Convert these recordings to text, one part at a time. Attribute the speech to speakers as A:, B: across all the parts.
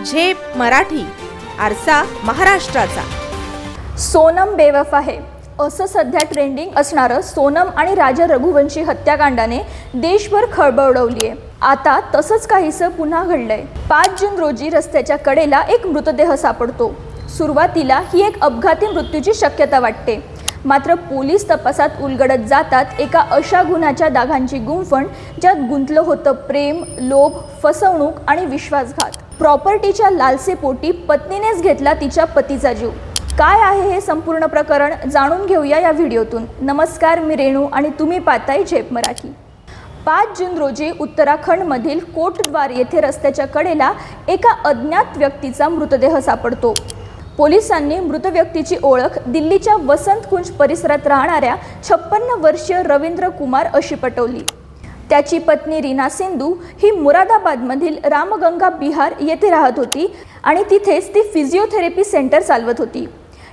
A: झेप मराठी, आरसा महाराष्ट्राचा।
B: सोनम बेवफा है असं सध्या ट्रेंडिंग असणारं सोनम आणि राजा रघुवंशी हत्याकांडाने देशभर खळबळ उडवली आहे। आता तसंच काहीसं पुन्हा घडलंय। 5 जून रोजी रस्त्याच्या कडेला एक मृतदेह सापडतो। सुरुवातीला ही एक अपघाती मृत्यूची शक्यता वाटते, मात्र पोलीस तपासात उलगडत जातात एका अशा गुन्ह्याच्या दागांची गुंफण ज्यात गुंतलं होतं प्रेम, लोभ, फसवणूक आणि विश्वासघात। प्रॉपर्टीच्या लालसेपोटी पत्नीनेच घेतला तिच्या पतीचा जीव। काय आहे हे संपूर्ण प्रकरण जाणून घेऊया या व्हिडिओतून। नमस्कार, मी रेणू आणि तुम्ही पाहताय झेप मराठी। 5 जून रोजी उत्तराखंडमधील कोटद्वार येथे रस्त्याच्या कडेला एका अज्ञात व्यक्तीचा मृतदेह सापडतो। पोलिसांनी मृत व्यक्तीची ओळख दिल्लीच्या वसंत कुंज परिसरात राहणाऱ्या 56 वर्षीय रवींद्र कुमार अशी पटवली। त्याची पत्नी रीना सिंधू ही मुरादाबादमधील रामगंगा बिहार येथे राहत होती आणि तिथेच ती फिजिओथेरपी सेंटर चालवत होती।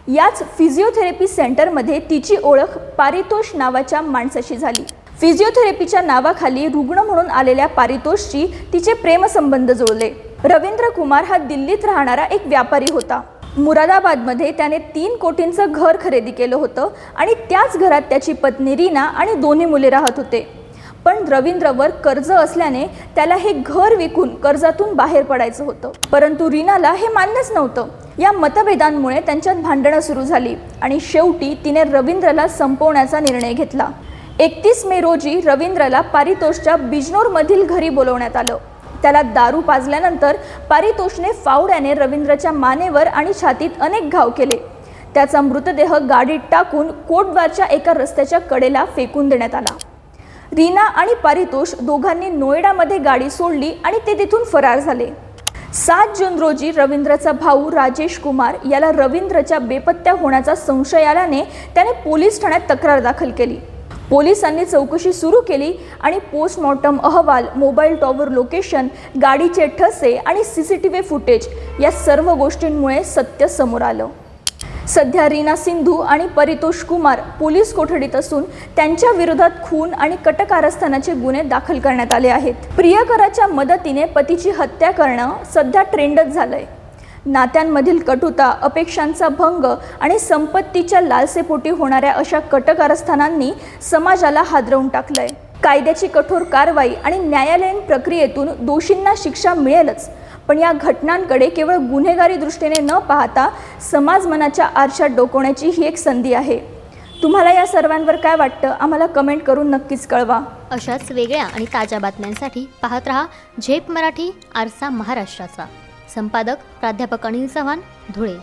B: याच फिजिओथेरपी सेंटरमध्ये तिची ओळख पारितोष नावाच्या माणसाशी झाली। फिजिओथेरपीच्या नावाखाली रुग्ण म्हणून आलेल्या पारितोषची तिचे प्रेमसंबंध जुळले। रवींद्र कुमार हा दिल्लीत राहणारा एक व्यापारी होता। मुरादाबादमध्ये त्याने 3 कोटींचं घर खरेदी केलं होतं आणि त्याच घरात त्याची पत्नी रीना आणि 2 मुले राहत होते। पण रवींद्रवर कर्ज असल्याने त्याला हे घर विकून कर्जातून बाहेर पडायचं होतं, परंतु रीनाला हे मान्यच नव्हतं। या मतभेदांमुळे त्यांच्यात भांडणं सुरू झाली आणि शेवटी तिने रवींद्रला संपवण्याचा निर्णय घेतला। 31 मे रोजी रवींद्रला पारितोषच्या बिजनोरमधील घरी बोलवण्यात आलं। त्याला दारू पाजल्यानंतर पारितोषने फावड्याने रवींद्रच्या मानेवर आणि छातीत अनेक घाव केले। त्याचा मृतदेह गाडीत टाकून कोटद्वारच्या एका रस्त्याच्या कडेला फेकून देण्यात आला। रीना आणि पारितोष दोघांनी नोएडामध्ये गाडी सोडली आणि ते तिथून फरार झाले। 7 जून रोजी रवींद्रचा भाऊ राजेश कुमार याला रवींद्रच्या बेपत्ता होण्याचा संशय आल्याने त्याने पोलीस ठाण्यात तक्रार दाखल केली। पोलिसांनी चौकशी सुरू केली आणि पोस्टमॉर्टम अहवाल, मोबाईल टॉवर लोकेशन, गाडीचे ठसे आणि सीसीटीव्ही फुटेज या सर्व गोष्टींमुळे सत्य समोर आलं। सध्या रीना सिंधू आणि पारितोष कुमार पोलीस कोठडीत असून त्यांच्या विरोधात खून आणि कटकारस्थानाचे गुन्हे दाखल करण्यात आले आहेत। प्रियकराच्या मदतीने पतीची हत्या करणं सध्या ट्रेंडच झालंय। नात्यांमधील कटुता, अपेक्षांचा भंग आणि संपत्तीच्या लालसेपोटी होणाऱ्या अशा कटकारस्थानांनी समाजाला हादरवून टाकलंय। कायद्याची कठोर कारवाई आणि न्यायालयीन प्रक्रियेतून दोषींना शिक्षा मिळेलच, पण या घटनांकडे केवळ गुन्हेगारी दृष्टीने न पाहता समाज मनाच्या आरशात डोकवण्याची ही एक संधी आहे। तुम्हाला या सर्वांवर काय वाटतं आम्हाला कमेंट करून नक्कीच कळवा।
C: अशाच वेगळ्या आणि ताज्या बातम्यांसाठी पाहत रहा झेप मराठी, आरसा महाराष्ट्राचा। संपादक प्राध्यापक अनिल चव्हाण, धुळे।